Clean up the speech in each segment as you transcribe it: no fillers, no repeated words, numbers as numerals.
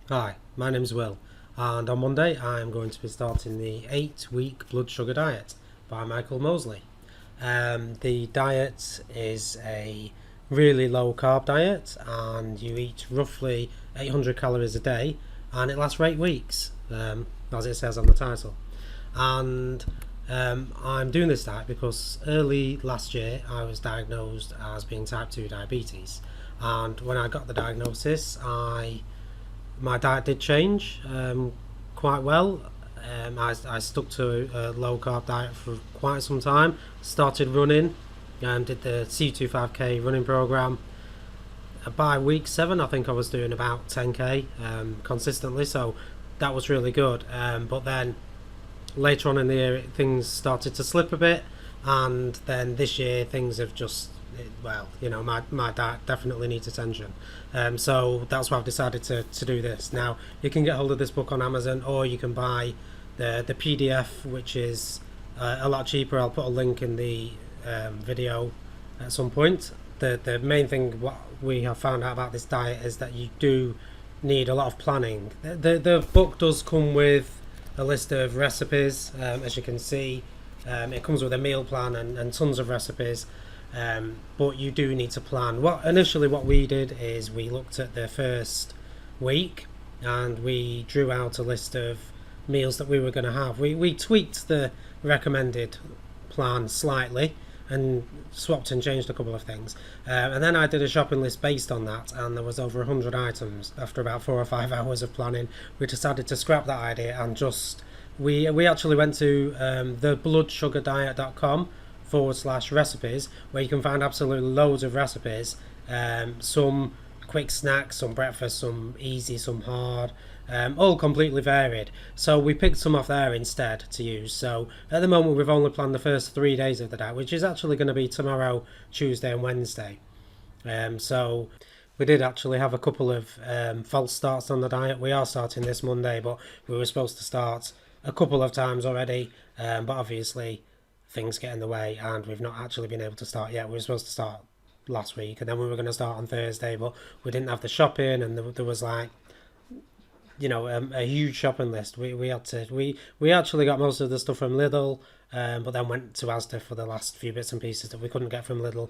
Hi, my name's Will, and on Monday I'm going to be starting the 8-week blood sugar diet by Michael Mosley. The diet is a really low carb diet, and you eat roughly 800 calories a day, and it lasts for 8 weeks, as it says on the title. And I'm doing this diet because early last year I was diagnosed as being type 2 diabetes, and when I got the diagnosis, my diet did change quite well. I stuck to a low carb diet for quite some time. Started running, did the C25k running program. By week 7, I think I was doing about 10k consistently, so that was really good. But then later on in the year, things started to slip a bit, and then this year things have just, well, my diet definitely needs attention. So that's why I've decided to do this. Now, you can get hold of this book on Amazon, or you can buy the PDF, which is a lot cheaper. I'll put a link in the video at some point. The main thing what we have found out about this diet is that you do need a lot of planning. The book does come with a list of recipes, as you can see. It comes with a meal plan and tons of recipes. But you do need to plan. What we did is we looked at the first week and we drew out a list of meals that we were going to have. We tweaked the recommended plan slightly and swapped and changed a couple of things. And then I did a shopping list based on that, and there was over 100 items. After about 4 or 5 hours of planning, we decided to scrap that idea and just we actually went to thebloodsugardiet.com/recipes, where you can find absolutely loads of recipes, some quick snacks, some breakfast, some easy, some hard, all completely varied. So we picked some off there instead to use. So at the moment we've only planned the first 3 days of the diet, which is actually going to be tomorrow, Tuesday and Wednesday. So we did actually have a couple of false starts on the diet. We are starting this Monday, but we were supposed to start a couple of times already, but obviously things get in the way and we've not actually been able to start yet. We were supposed to start last week, and then we were going to start on Thursday, but we didn't have the shopping, and there was like, a huge shopping list. We had to we actually got most of the stuff from Lidl, but then went to Asda for the last few bits and pieces that we couldn't get from Lidl.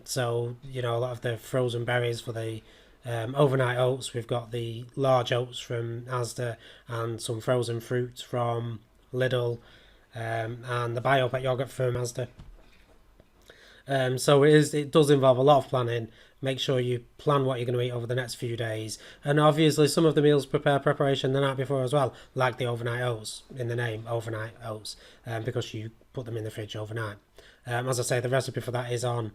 So a lot of the frozen berries for the overnight oats. We've got the large oats from Asda and some frozen fruit from Lidl, and the Biopack yogurt from Asda. So it does involve a lot of planning. Make sure you plan what you're going to eat over the next few days. And obviously some of the meals prepare preparation the night before as well, like the overnight oats, in the name, overnight oats, because you put them in the fridge overnight. As I say, the recipe for that is on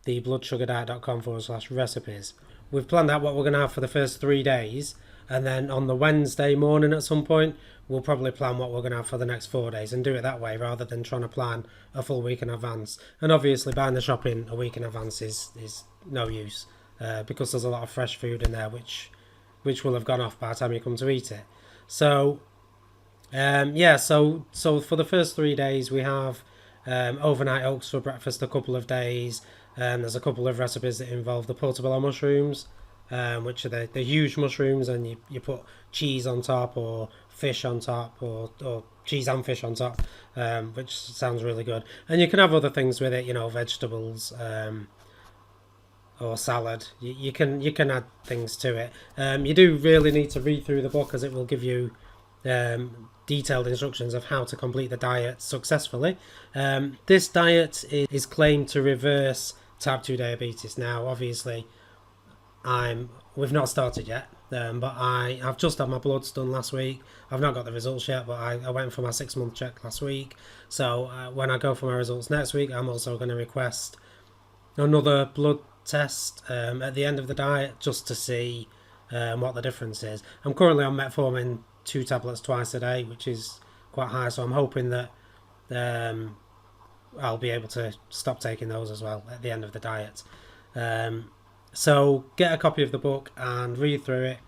thebloodsugardiet.com/recipes. We've planned out what we're going to have for the first 3 days, and then on the Wednesday morning at some point we'll probably plan what we're going to have for the next 4 days and do it that way rather than trying to plan a full week in advance. And obviously buying the shopping a week in advance is no use, because there's a lot of fresh food in there which will have gone off by the time you come to eat it. So so for the first 3 days we have overnight oats for breakfast a couple of days. There's a couple of recipes that involve the portobello mushrooms, which are the huge mushrooms, and you put cheese on top or fish on top, or cheese and fish on top, which sounds really good. And you can have other things with it, vegetables, or salad. You can add things to it. You do really need to read through the book, as it will give you detailed instructions of how to complete the diet successfully. This diet is claimed to reverse type 2 diabetes. Now, obviously, we've not started yet, but I've just had my bloods done last week. I've not got the results yet, but I went for my 6-month check last week. So when I go for my results next week, I'm also going to request another blood test at the end of the diet, just to see what the difference is. I'm currently on metformin 2 tablets twice a day, which is quite high, so I'm hoping that I'll be able to stop taking those as well at the end of the diet. So get a copy of the book and read through it.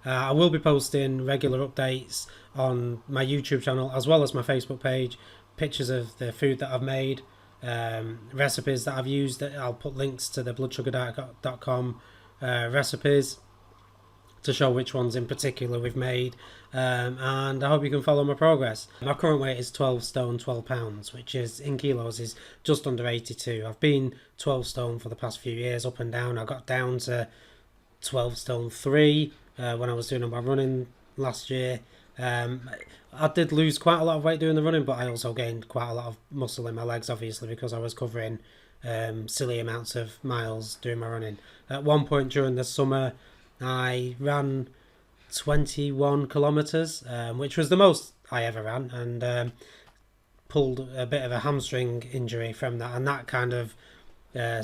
I will be posting regular updates on my YouTube channel as well as my Facebook page, pictures of the food that I've made, recipes that I've used. I'll put links to the bloodsugardiet.com recipes. to show which ones in particular we've made, and I hope you can follow my progress. My current weight is 12 stone 12 pounds, which is in kilos is just under 82. I've been 12 stone for the past few years, up and down. I got down to 12 stone 3 when I was doing my running last year. I did lose quite a lot of weight doing the running, but I also gained quite a lot of muscle in my legs, obviously, because I was covering silly amounts of miles doing my running. At one point during the summer, I ran 21 kilometres, which was the most I ever ran, and pulled a bit of a hamstring injury from that, and that kind of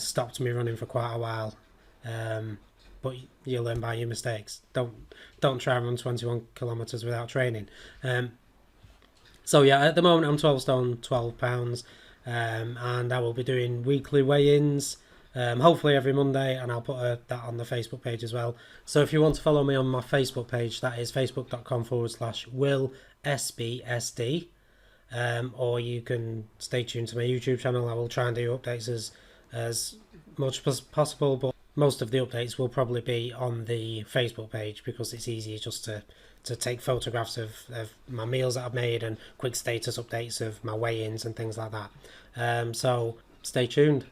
stopped me running for quite a while. But you learn by your mistakes. Don't try and run 21 kilometres without training. So yeah, at the moment I'm 12 stone 12 pounds, and I will be doing weekly weigh-ins, hopefully every Monday, and I'll put that on the Facebook page as well. So if you want to follow me on my Facebook page, that is facebook.com/WillSBSD, or you can stay tuned to my YouTube channel. I will try and do updates as much as possible, but most of the updates will probably be on the Facebook page because it's easier just to take photographs of my meals that I've made and quick status updates of my weigh-ins and things like that. So stay tuned.